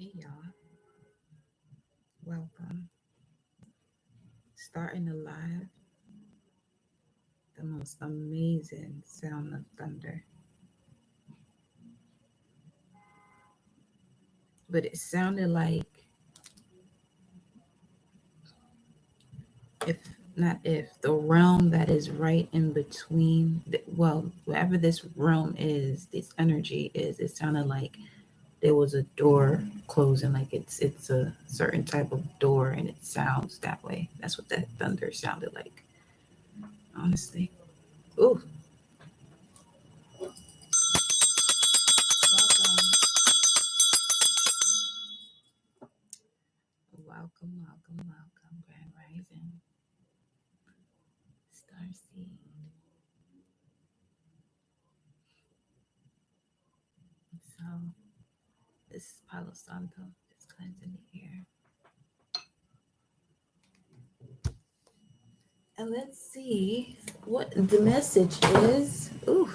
Hey y'all, welcome. Starting alive, the most amazing sound of thunder. But it sounded like, if not if, the realm that is right in between, well, wherever this realm is, this energy is, it sounded like there was a door closing, like it's a certain type of door and it sounds that way. That's what that thunder sounded like, honestly. Ooh, welcome, Grand Rising, Starseed. So this is Palo Santo, just cleansing the air. And let's see what the message is. Ooh,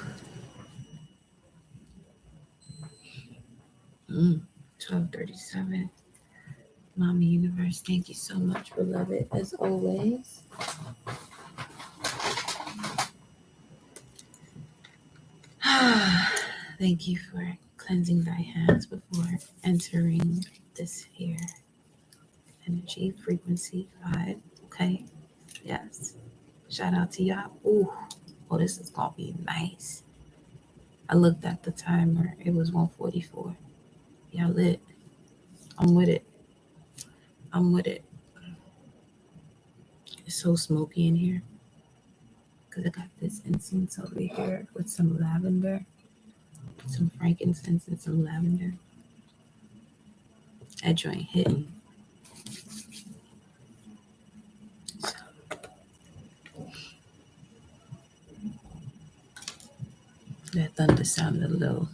12:37. Mama Universe, thank you so much, beloved, as always. Thank you for cleansing thy hands before entering this here energy frequency 5. Okay, yes. Shout out to y'all. Ooh, oh, this is gonna be nice. I looked at the timer, it was 1:44. Y'all lit. I'm with it. I'm with it. It's so smoky in here because I got this incense over here with some lavender, some frankincense and some lavender. That joint hitting. So that thunder sounded a little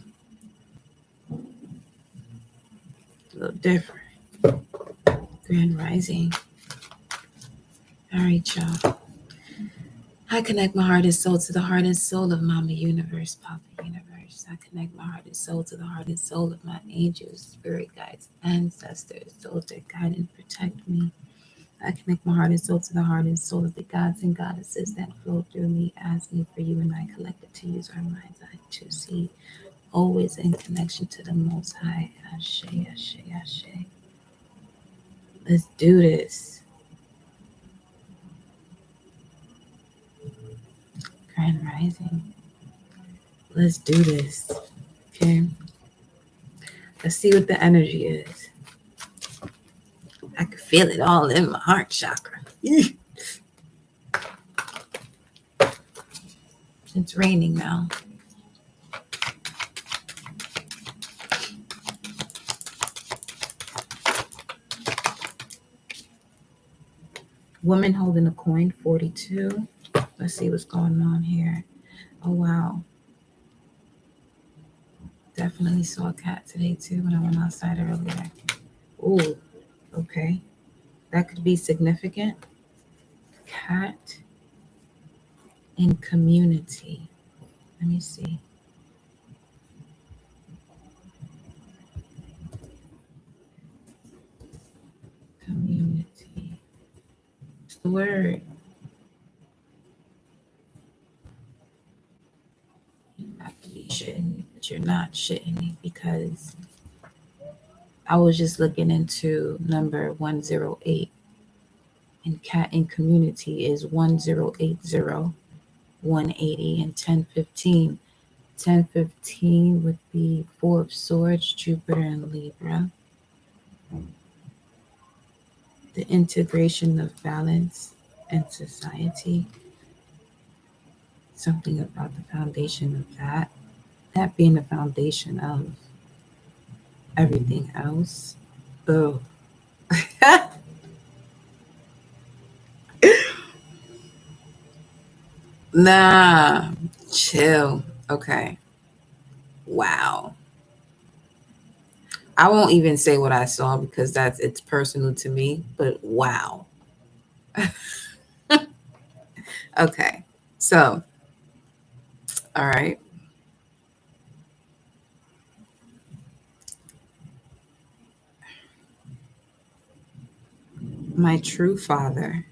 different. Grand Rising. All right, y'all. I connect my heart and soul to the heart and soul of Mama Universe, Papa Universe. I connect my heart and soul to the heart and soul of my angels, spirit guides, ancestors, those that guide and protect me. I connect my heart and soul to the heart and soul of the gods and goddesses that flow through me as me for you, and I collected to use our mind's eye to see, always in connection to the Most High. Ashe, ashe, ashe. Let's do this. Grand Rising. Let's do this. Okay. Let's see what the energy is. I can feel it all in my heart chakra. It's raining now. Woman holding a coin, 42. Let's see what's going on here. Oh, wow. Definitely saw a cat today, too, when I went outside earlier. Ooh, okay. That could be significant. Cat in community. Let me see. Community. What's the word? You have to be shitting, but you're not shitting me because I was just looking into number 108, and cat in community is 1080, 180, and 1015. 1015 would be Four of Swords, Jupiter, and Libra. The integration of balance and society. Something about the foundation of that. That being the foundation of everything else. Oh. Nah, chill. Okay. Wow. I won't even say what I saw because it's personal to me, but wow. Okay. So, all right. My true father.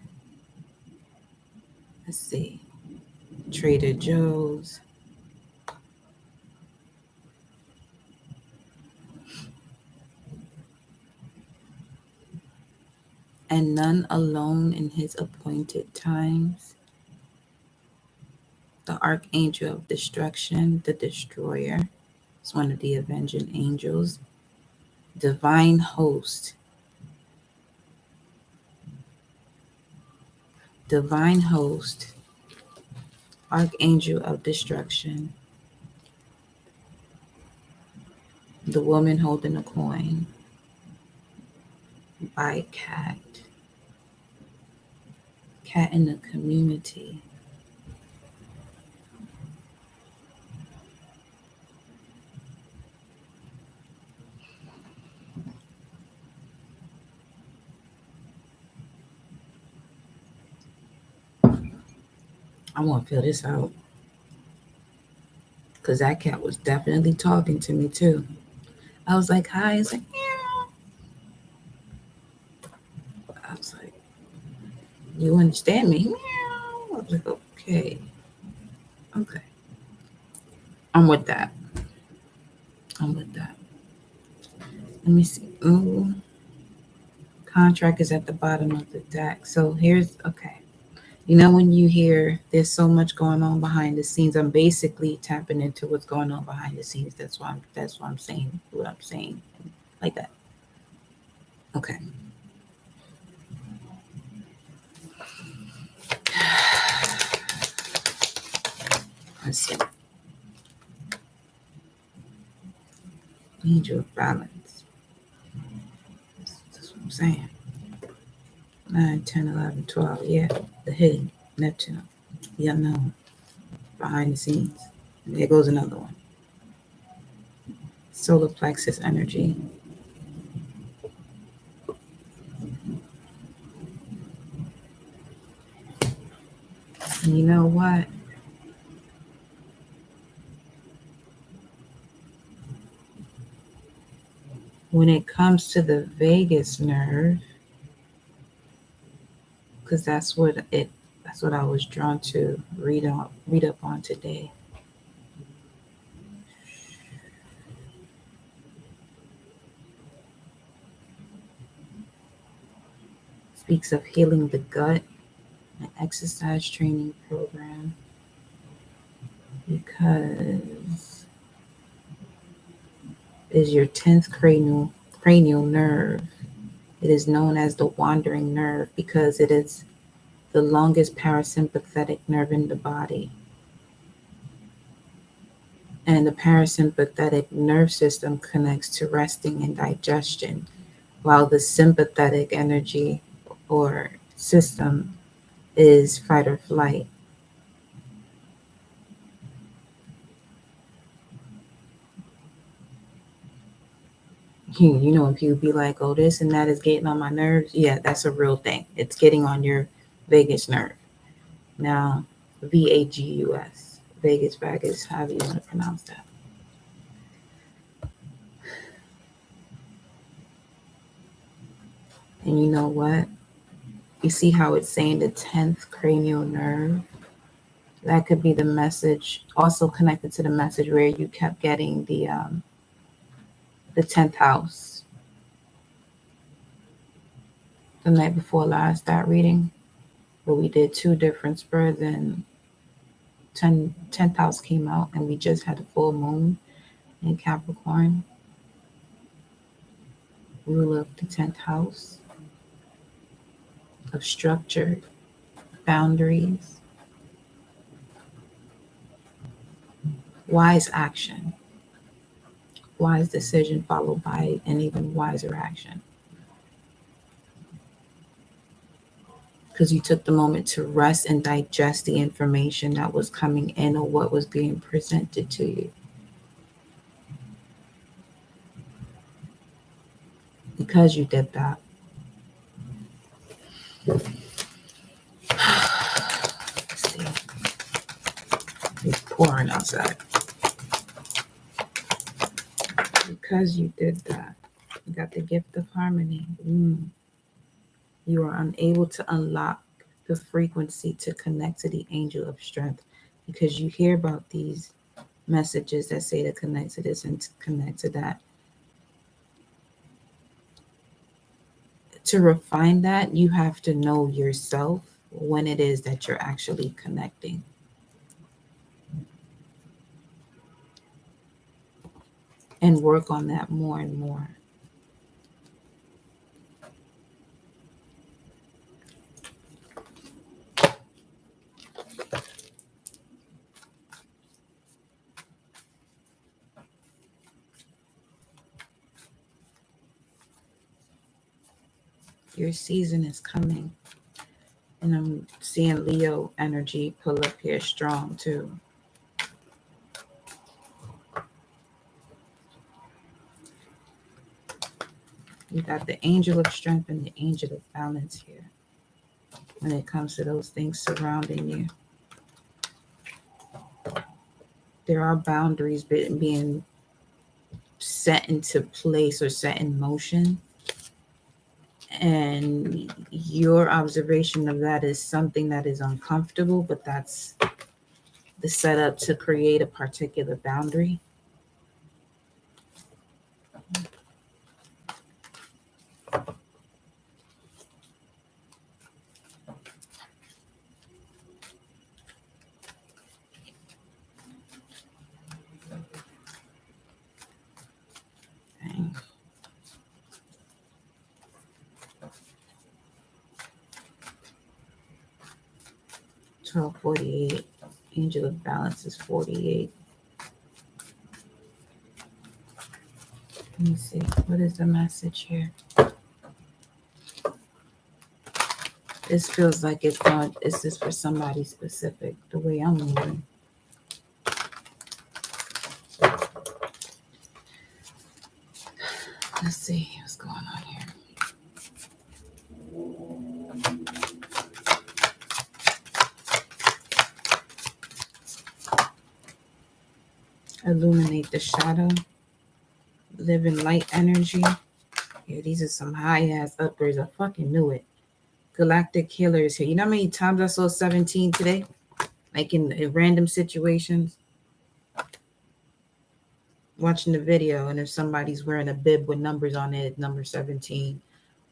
Let's see. Trader Joe's. And none alone in his appointed times. The archangel of destruction, the destroyer, is one of the avenging angels. Divine host. Divine host, archangel of destruction, the woman holding a coin, by cat. Cat in the community. I want to fill this out because that cat was definitely talking to me too. I was like, hi. It's like, meow. I was like, you understand me? Meow. I was like, okay. Okay. I'm with that. I'm with that. Let me see. Ooh. Contract is at the bottom of the deck. So here's, okay. You know, when you hear there's so much going on behind the scenes, I'm basically tapping into what's going on behind the scenes. That's why I'm saying what I'm saying like that. Okay. Let's see. Angel of balance. That's what I'm saying. 9, 10, 11, 12. Yeah. The hidden Neptune. The unknown. Behind the scenes. And there goes another one. Solar plexus energy. And you know what? When it comes to the vagus nerve, because that's what I was drawn to read up on today. Speaks of healing the gut, an exercise training program, because it is your 10th cranial nerve. It is known as the wandering nerve because it is the longest parasympathetic nerve in the body. And the parasympathetic nerve system connects to resting and digestion, while the sympathetic energy or system is fight or flight. You know, when people be like, oh, this and that is getting on my nerves. Yeah, that's a real thing. It's getting on your vagus nerve. Now, VAGUS, vagus, however you want to pronounce that. And you know what? You see how it's saying the 10th cranial nerve? That could be the message, also connected to the message where you kept getting the 10th house. The night before last, that reading, where we did 2 different spreads and 10th house came out, and we just had a full moon in Capricorn. Ruler of the 10th house of structure, boundaries, wise action, wise decision followed by an even wiser action. Because you took the moment to rest and digest the information that was coming in or what was being presented to you. Because you did that. Let's see. It's pouring outside. Because you did that. You got the gift of harmony. You are unable to unlock the frequency to connect to the angel of strength because you hear about these messages that say to connect to this and to connect to that. To refine that, you have to know yourself when it is that you're actually connecting. And work on that more and more. Your season is coming. And I'm seeing Leo energy pull up here strong too. You got the angel of strength and the angel of balance here when it comes to those things surrounding you. There are boundaries being set into place or set in motion. And your observation of that is something that is uncomfortable, but that's the setup to create a particular boundary. Dang. 1248. Angel of balance is 48. Let me see. What is the message here? This feels like it's not, is this for somebody specific, the way I'm moving? Let's see what's going on here. Illuminate the shadow. Live in light energy. Yeah, these are some high ass upgrades. I fucking knew it. Galactic healer is here. You know how many times I saw 17 today? Like in random situations. Watching the video, and if somebody's wearing a bib with numbers on it, number 17,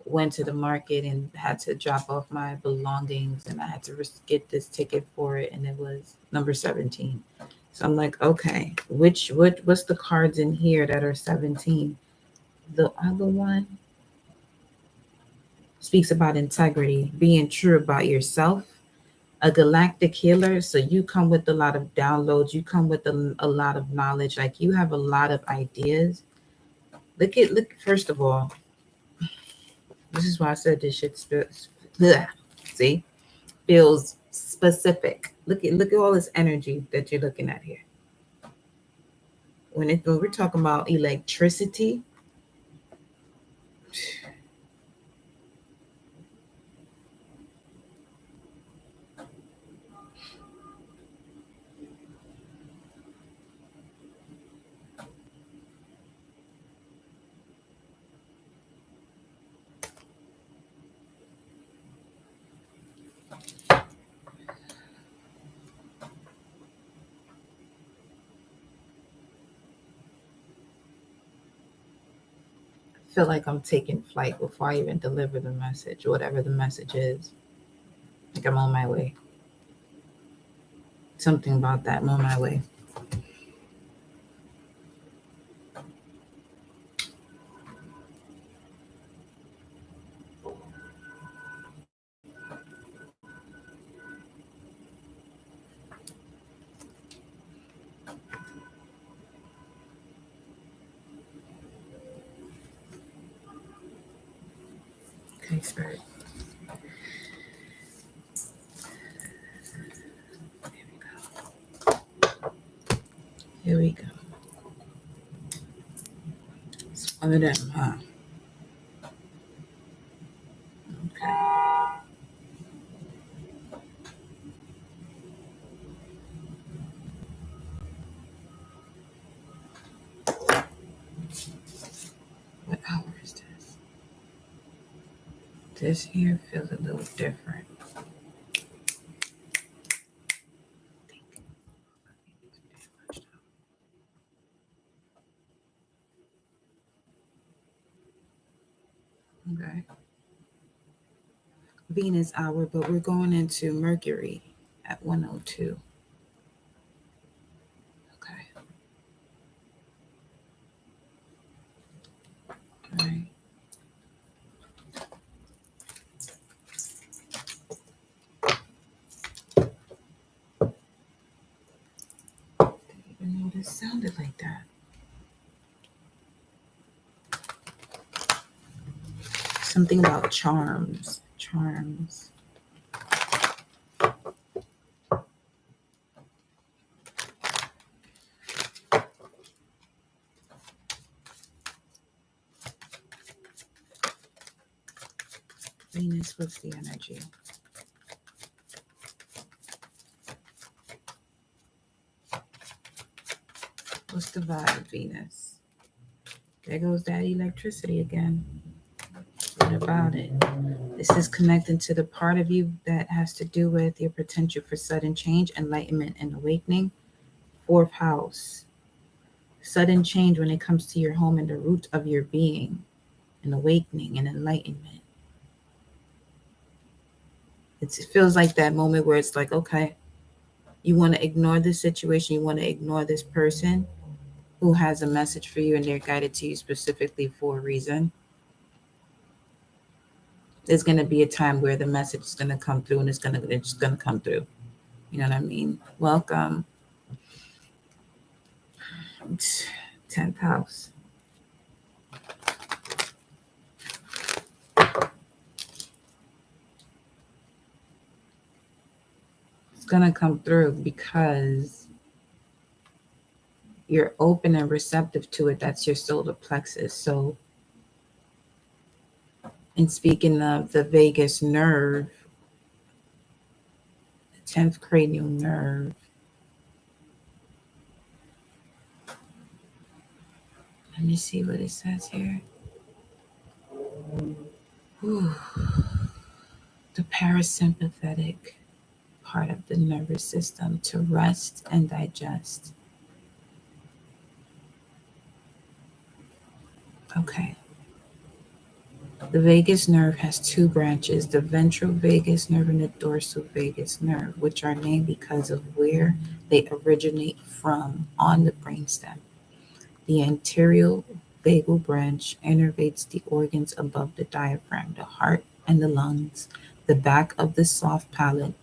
went to the market and had to drop off my belongings, and I had to get this ticket for it, and it was number 17. So I'm like, okay, what's the cards in here that are 17? The other one speaks about integrity, being true about yourself, a galactic healer. So you come with a lot of downloads, you come with a lot of knowledge, like you have a lot of ideas. Look, first of all, this is why I said this shit see, feels specific. Look at all this energy that you're looking at here. When we're talking about electricity, I feel like I'm taking flight before I even deliver the message, whatever the message is. Like I'm on my way. Something about that, I'm on my way. Okay, Spirit. Here we go. It's one of them, huh? Okay. What hour is this? This here feels a little different. Okay. Venus hour, but we're going into Mercury at 102. Okay. All right. Didn't even know this sounded like that. Something about charms. Charms. Venus, what's the energy? What's the vibe, Venus? There goes that electricity again. What about it? This is connecting to the part of you that has to do with your potential for sudden change, enlightenment, and awakening. Fourth house. Sudden change when it comes to your home and the root of your being, and awakening and enlightenment. It feels like that moment where it's like, okay, you want to ignore this situation, you want to ignore this person who has a message for you and they're guided to you specifically for a reason. There's going to be a time where the message is going to come through and it's just going to come through. You know what I mean? Welcome. 10th house. It's going to come through because you're open and receptive to it. That's your solar plexus. So, and speaking of the vagus nerve, the 10th cranial nerve, let me see what it says here. Whew. The parasympathetic part of the nervous system to rest and digest. Okay. The vagus nerve has two branches, the ventral vagus nerve and the dorsal vagus nerve, which are named because of where they originate from on the brainstem. The anterior vagal branch innervates the organs above the diaphragm, the heart and the lungs, the back of the soft palate,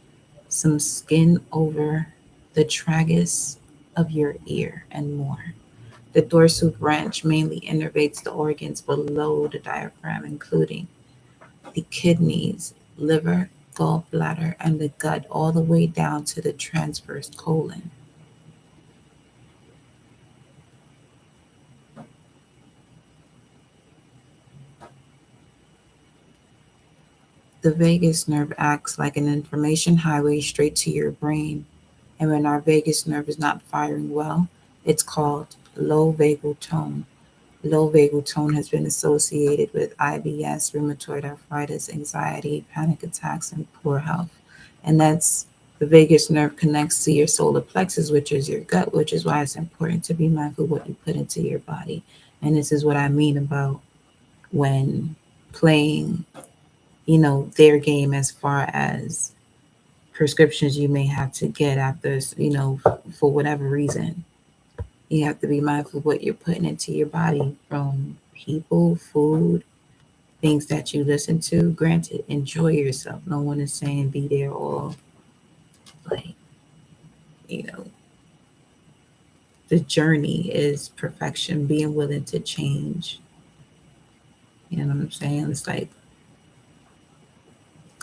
some skin over the tragus of your ear, and more. The dorsal branch mainly innervates the organs below the diaphragm, including the kidneys, liver, gallbladder, and the gut, all the way down to the transverse colon. The vagus nerve acts like an information highway straight to your brain. And when our vagus nerve is not firing well, it's called low vagal tone. Low vagal tone has been associated with IBS, rheumatoid arthritis, anxiety, panic attacks, and poor health. And that's the vagus nerve connects to your solar plexus, which is your gut, which is why it's important to be mindful of what you put into your body. And this is what I mean about when playing, their game as far as prescriptions you may have to get after, for whatever reason. You have to be mindful of what you're putting into your body from people, food, things that you listen to. Granted, enjoy yourself. No one is saying be there all like, you know, the journey is perfection, being willing to change. You know what I'm saying? It's like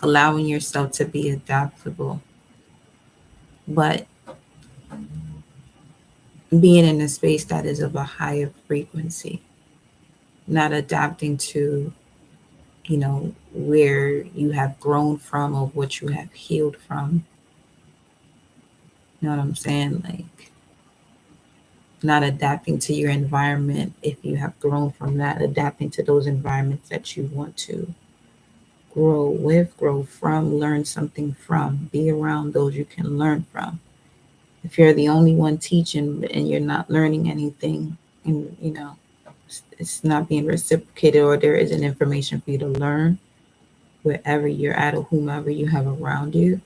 allowing yourself to be adaptable, but being in a space that is of a higher frequency, not adapting to, where you have grown from or what you have healed from. You know what I'm saying? Like not adapting to your environment if you have grown from that, adapting to those environments that you want to grow with, grow from, learn something from. Be around those you can learn from. If you're the only one teaching and you're not learning anything, and it's not being reciprocated, or there isn't information for you to learn wherever you're at or whomever you have around you,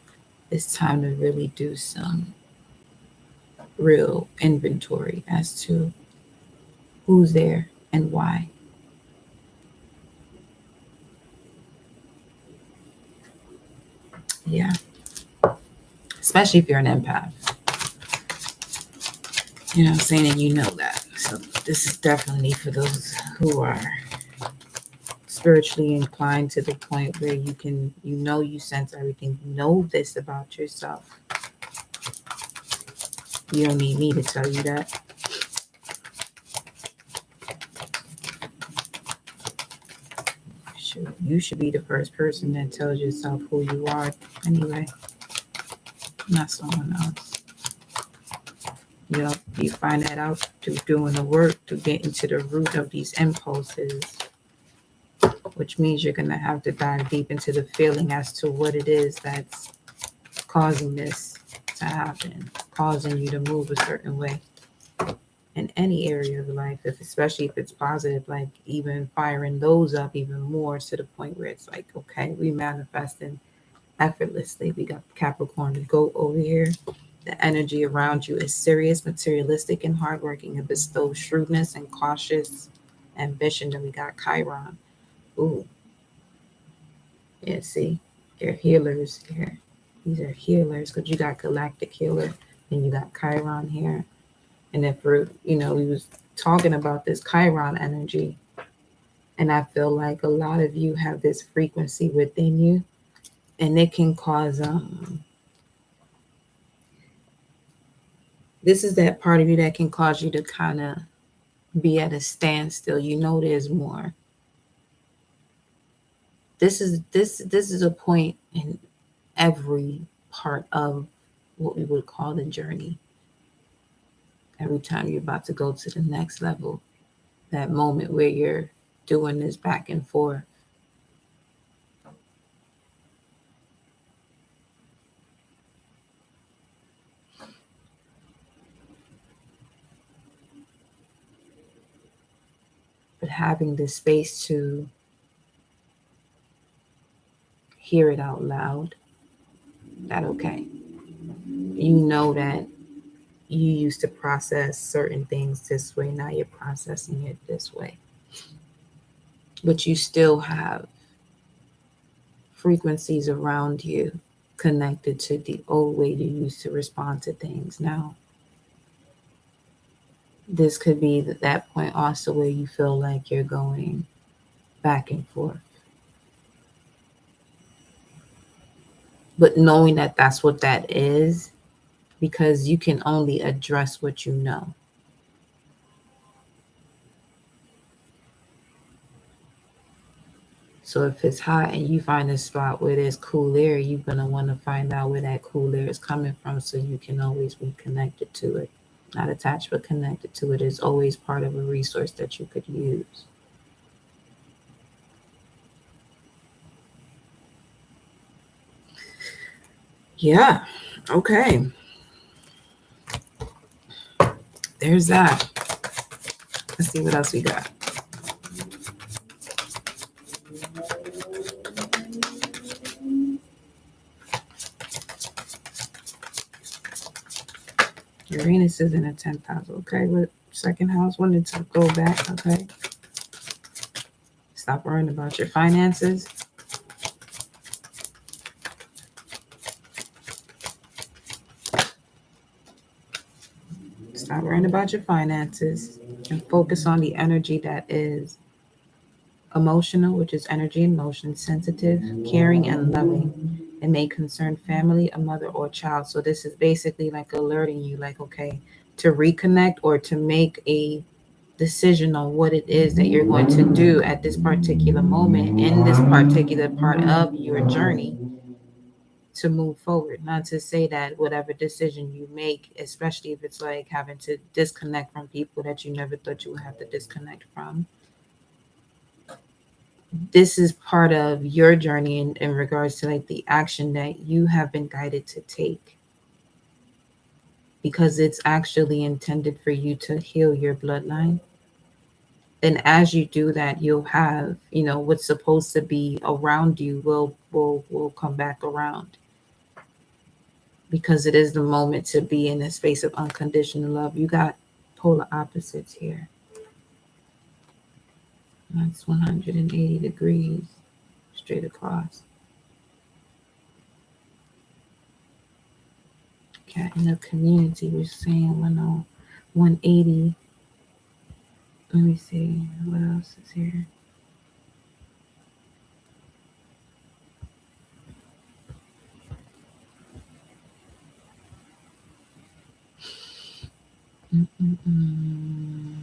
it's time to really do some real inventory as to who's there and why. Yeah, especially if you're an empath. You know what I'm saying? And you know that. So this is definitely for those who are spiritually inclined to the point where you sense everything. You know this about yourself. You don't need me to tell you that. You should be the first person that tells yourself who you are anyway, not someone else. You find that out through doing the work to get into the root of these impulses, which means you're going to have to dive deep into the feeling as to what it is that's causing this to happen, causing you to move a certain way in any area of life, especially if it's positive, like even firing those up even more to the point where it's like, okay, we manifesting effortlessly. We got Capricorn to go over here. The energy around you is serious, materialistic, and hardworking. It bestows shrewdness and cautious ambition. Then we got Chiron. Ooh, yeah, see, they're healers here. These are healers because you got galactic healer and you got Chiron here. And if we was talking about this Chiron energy, and I feel like a lot of you have this frequency within you, and it can cause this is that part of you that can cause you to kind of be at a standstill. There's more. This is a point in every part of what we would call the journey. Every time you're about to go to the next level, that moment where you're doing this back and forth. But having the space to hear it out loud, that okay. You know that you used to process certain things this way, now you're processing it this way. But you still have frequencies around you connected to the old way you used to respond to things. Now, this could be that point also where you feel like you're going back and forth. But knowing that that's what that is, because you can only address what you know. So if it's hot and you find a spot where there's cool air, you're going to want to find out where that cool air is coming from so you can always be connected to it. Not attached, but connected to it. Is always part of a resource that you could use. Yeah. Okay. There's that. Let's see what else we got. Uranus is in the 10th house. Okay. What second house? Wanted to go back. Okay. Stop worrying about your finances. Stop worrying about your finances and focus on the energy that is emotional, which is energy and motion, sensitive, caring, and loving. It may concern family, a mother, or child. So this is basically like alerting you, like, okay, to reconnect or to make a decision on what it is that you're going to do at this particular moment in this particular part of your journey to move forward. Not to say that whatever decision you make, especially if it's like having to disconnect from people that you never thought you would have to disconnect from, this is part of your journey in regards to like the action that you have been guided to take, because it's actually intended for you to heal your bloodline. And as you do that, you'll have, what's supposed to be around you will come back around, because it is the moment to be in a space of unconditional love. You got polar opposites here. That's 180 degrees straight across. Cat in the community was saying 180. Let me see what else is here. Mm-mm-mm.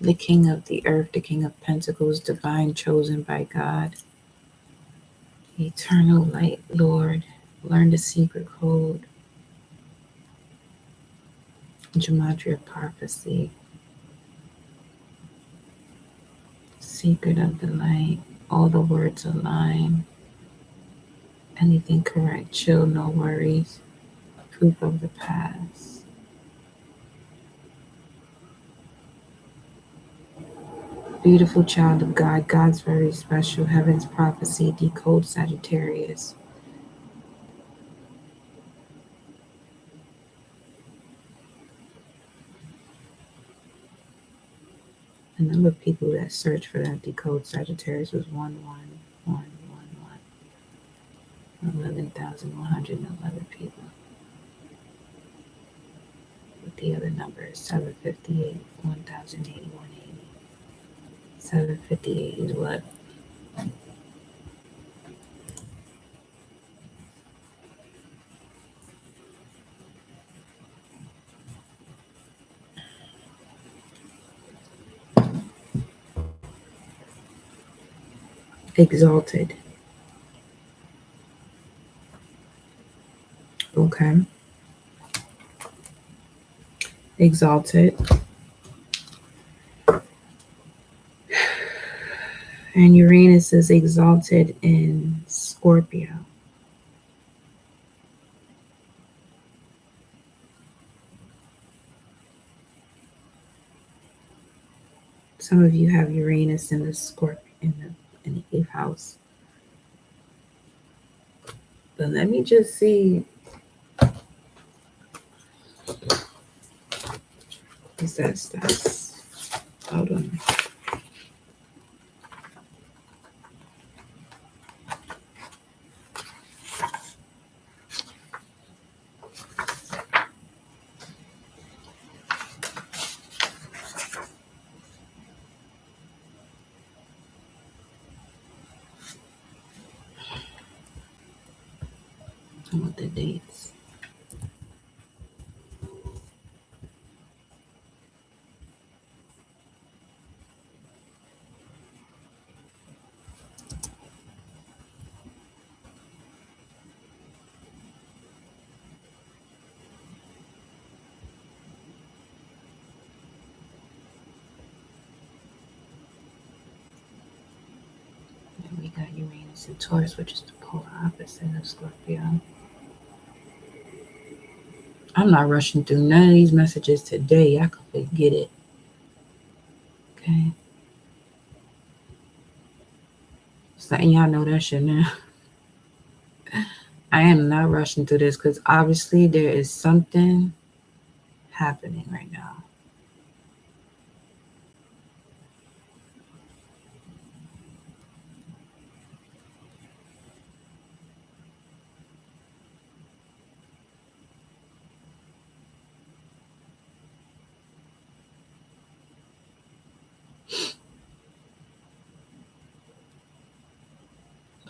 The King of the Earth, the King of Pentacles, divine, chosen by God, eternal light, Lord, learn the secret code, gematria prophecy, secret of the light, all the words align, anything correct, chill, no worries, proof of the past. Beautiful child of God, God's very special, heaven's prophecy, decode Sagittarius. The number of people that searched for that decode Sagittarius was 11,111 people. With the other number is 758, 1,080, 180. 758 is what? Exalted. Okay. Exalted. And Uranus is exalted in Scorpio. Some of you have Uranus in the Scorpio in the 8th house. But let me just see. That's hold on. I want the dates. And we got Uranus and Taurus, which is the polar opposite of Scorpio. I'm not rushing through none of these messages today. I can forget it. Okay. Just letting y'all know that shit now. I am not rushing through this because obviously there is something happening right now.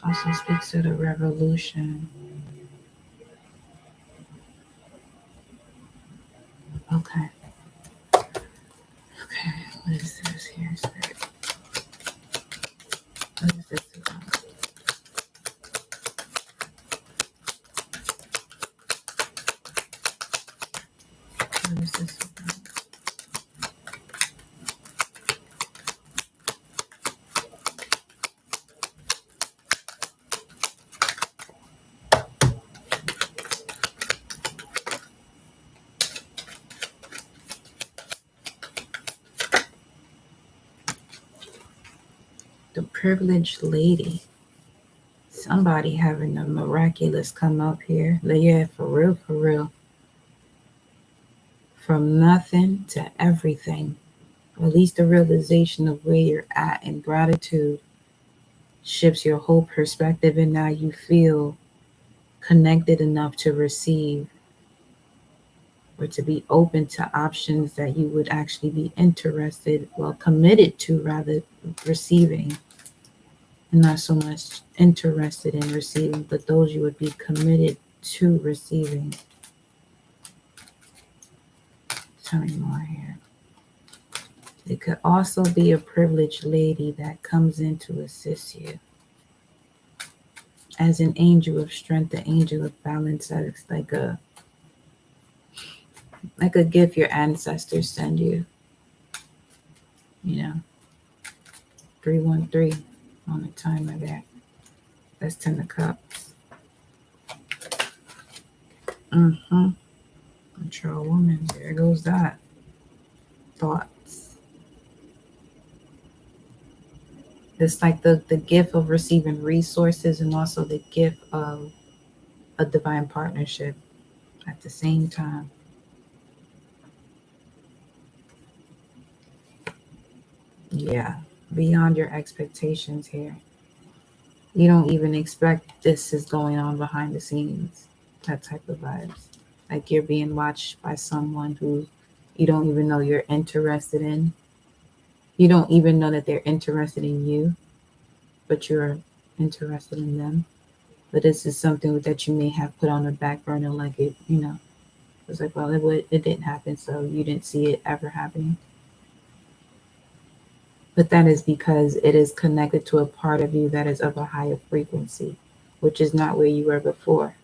Also speaks to the revolution. Okay. Okay. What is this here, Spirit? What is this about? The privileged lady. Somebody having a miraculous come up here. Yeah, for real, for real. From nothing to everything. Or at least the realization of where you're at in gratitude shifts your whole perspective, and now you feel connected enough to receive or to be open to options that you would actually be interested, well, committed to rather receiving, and not so much interested in receiving, but those you would be committed to receiving. Tell me more here. It could also be a privileged lady that comes in to assist you as an angel of strength, the angel of balance. That's like a gift your ancestors send you. You know, 313 on the timer there. That's 10 of Cups. Control woman. There goes that. Thoughts. It's like the gift of receiving resources and also the gift of a divine partnership at the same time. Yeah, beyond your expectations here. You don't even expect this is going on behind the scenes. That type of vibes. Like you're being watched by someone who you don't even know you're interested in. You don't even know that they're interested in you, but you're interested in them. But this is something that you may have put on the back burner, like it's like, well, it didn't happen, so you didn't see it ever happening. But that is because it is connected to a part of you that is of a higher frequency, which is not where you were before.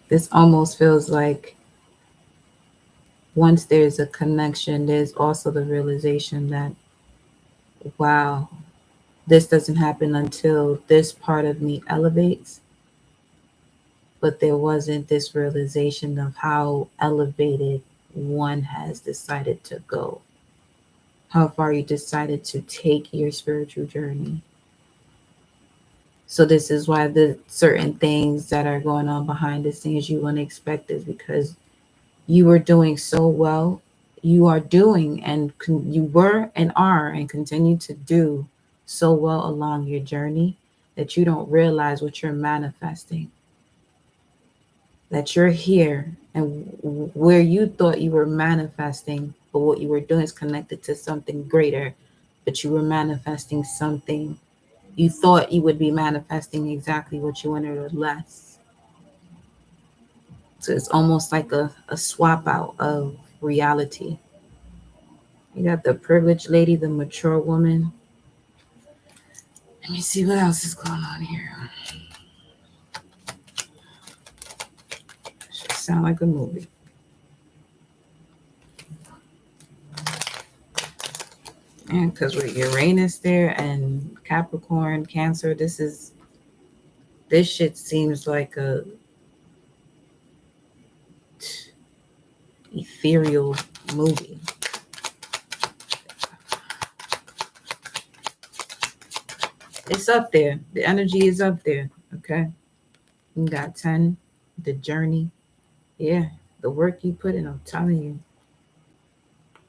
This almost feels like once there's a connection, there's also the realization that, wow, this doesn't happen until this part of me elevates. But there wasn't this realization of how elevated one has decided to go, how far you decided to take your spiritual journey. So this is why the certain things that are going on behind the scenes you wouldn't expect is because you were doing so well. You are doing and you were and are and continue to do so well along your journey that you don't realize what you're manifesting. That you're here and where you thought you were manifesting, but what you were doing is connected to something greater, but you were manifesting something. You thought you would be manifesting exactly what you wanted or less. So it's almost like a swap out of reality. You got the privileged lady, the mature woman. Let me see what else is going on here. Should sound like a movie. And because with Uranus there and Capricorn, Cancer, this shit seems like a ethereal movie. It's up there. The energy is up there. Okay. You got 10, the journey. Yeah. The work you put in, I'm telling you.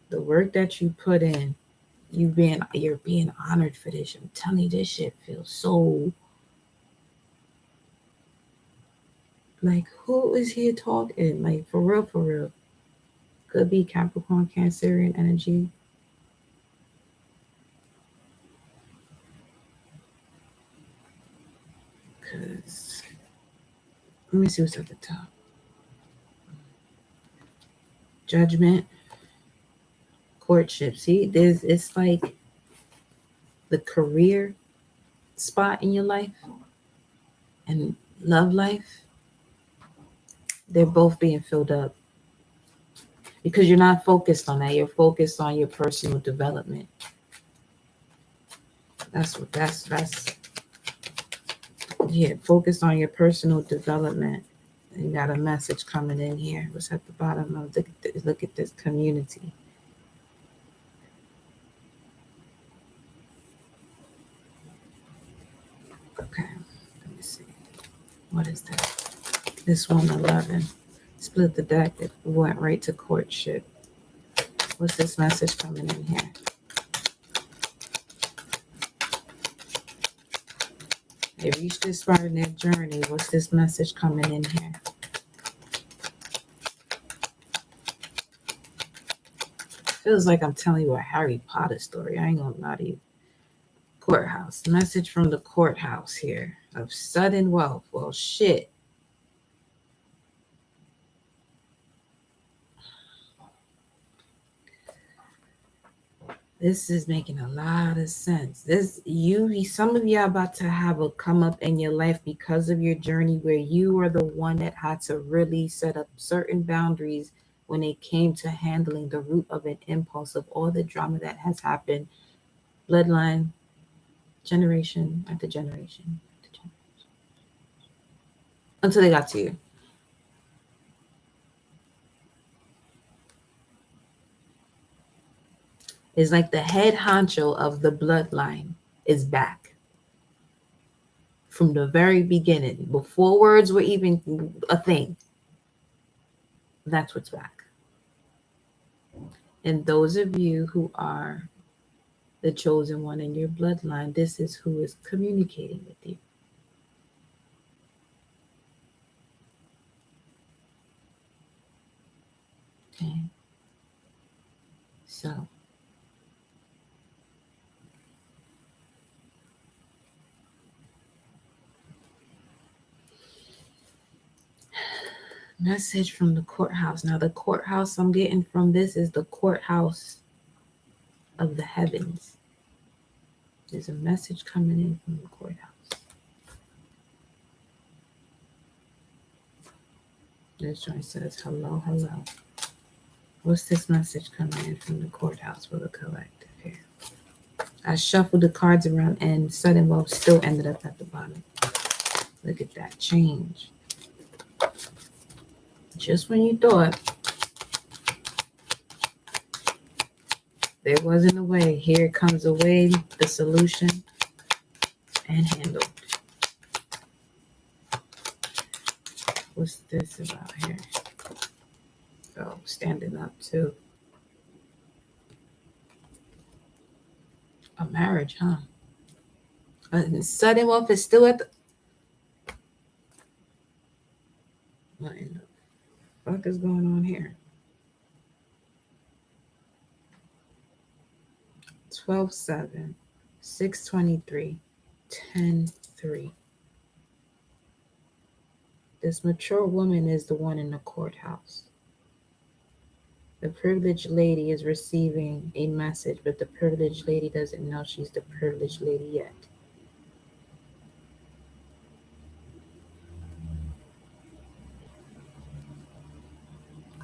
The work that you put in, you're being honored for this. I'm telling you, this shit feels so like, who is here talking? Like, for real, for real. Could be Capricorn, Cancerian energy. Because, let me see what's at the top. Judgment, courtship. See, it's like the career spot in your life and love life. They're both being filled up because you're not focused on that. You're focused on your personal development. That's yeah, focus on your personal development. You got a message coming in here. What's at the bottom of look at this community. What is that? This 111. Split the deck. It went right to courtship. What's this message coming in here? They reached this far in their journey. What's this message coming in here? Feels like I'm telling you a Harry Potter story. I ain't gonna lie to you. Courthouse. Message from the courthouse here of sudden wealth. Well, shit. This is making a lot of sense. Some of y'all about to have a come up in your life because of your journey where you are the one that had to really set up certain boundaries when it came to handling the root of an impulse of all the drama that has happened, bloodline, generation after generation, until they got to you. It's like the head honcho of the bloodline is back. From the very beginning, before words were even a thing. That's what's back. And those of you who are the chosen one in your bloodline, this is who is communicating with you. Okay. So, message from the courthouse. Now, the courthouse I'm getting from this is the courthouse of the heavens. There's a message coming in from the courthouse. This joint says, hello, hello. What's this message coming in from the courthouse for the collective here? I shuffled the cards around and sudden wealth still ended up at the bottom. Look at that change. Just when you thought there wasn't a way, here comes a way, the solution, and handled. What's this about here? Oh, standing up too. A marriage, huh? And sudden wealth is still at the... What in the fuck is going on here? 12-7, 6-23, 10-3. This mature woman is the one in the courthouse. The privileged lady is receiving a message, but the privileged lady doesn't know she's the privileged lady yet.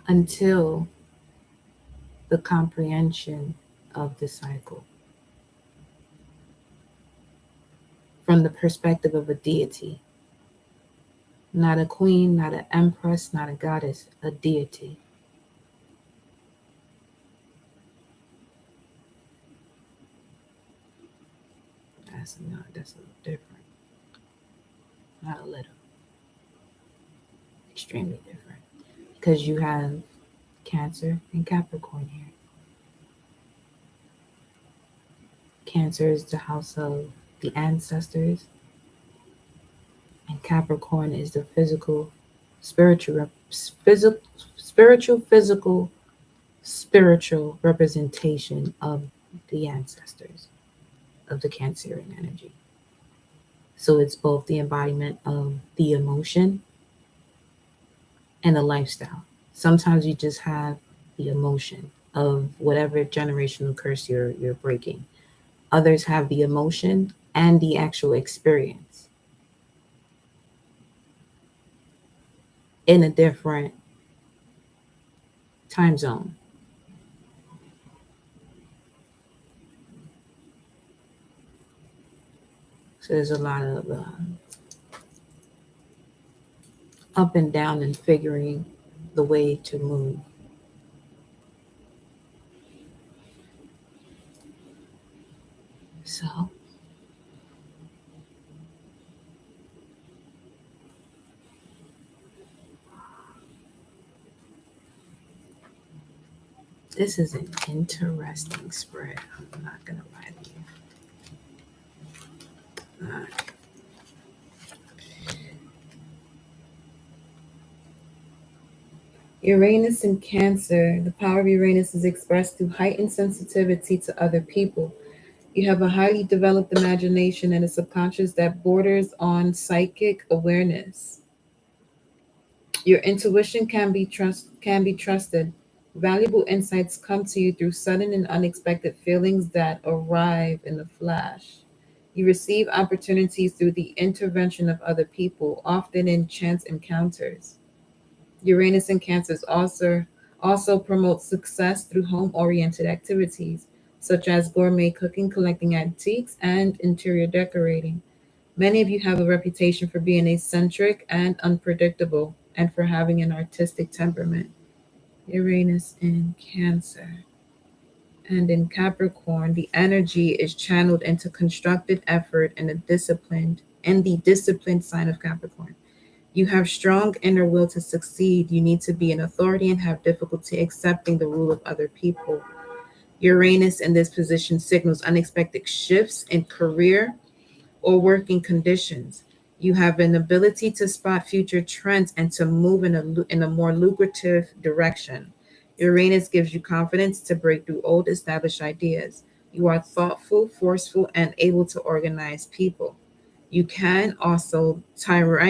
Until the comprehension of the cycle. From the perspective of a deity. Not a queen, not an empress, not a goddess, a deity. That's a little different. Not a little. Extremely different. Because you have Cancer and Capricorn here. Cancer is the house of the ancestors, and Capricorn is the spiritual representation of the ancestors of the Cancerian energy. So it's both the embodiment of the emotion and the lifestyle. Sometimes you just have the emotion of whatever generational curse you're breaking. Others have the emotion and the actual experience in a different time zone. So there's a lot of up and down and figuring the way to move. So This is an interesting spread. I'm not going to lie to you. Uranus in Cancer. The power of Uranus is expressed through heightened sensitivity to other people. You have a highly developed imagination and a subconscious that borders on psychic awareness. Your intuition can be trusted. Valuable insights come to you through sudden and unexpected feelings that arrive in a flash. You receive opportunities through the intervention of other people, often in chance encounters. Uranus in Cancers also promotes success through home-oriented activities, such as gourmet cooking, collecting antiques, and interior decorating. Many of you have a reputation for being eccentric and unpredictable, and for having an artistic temperament. Uranus in Cancer. And in Capricorn, the energy is channeled into constructive effort and the disciplined sign of Capricorn. You have strong inner will to succeed. You need to be an authority and have difficulty accepting the rule of other people. Uranus in this position signals unexpected shifts in career or working conditions. You have an ability to spot future trends and to move in a more lucrative direction. Uranus gives you confidence to break through old established ideas. You are thoughtful, forceful, and able to organize people. You can also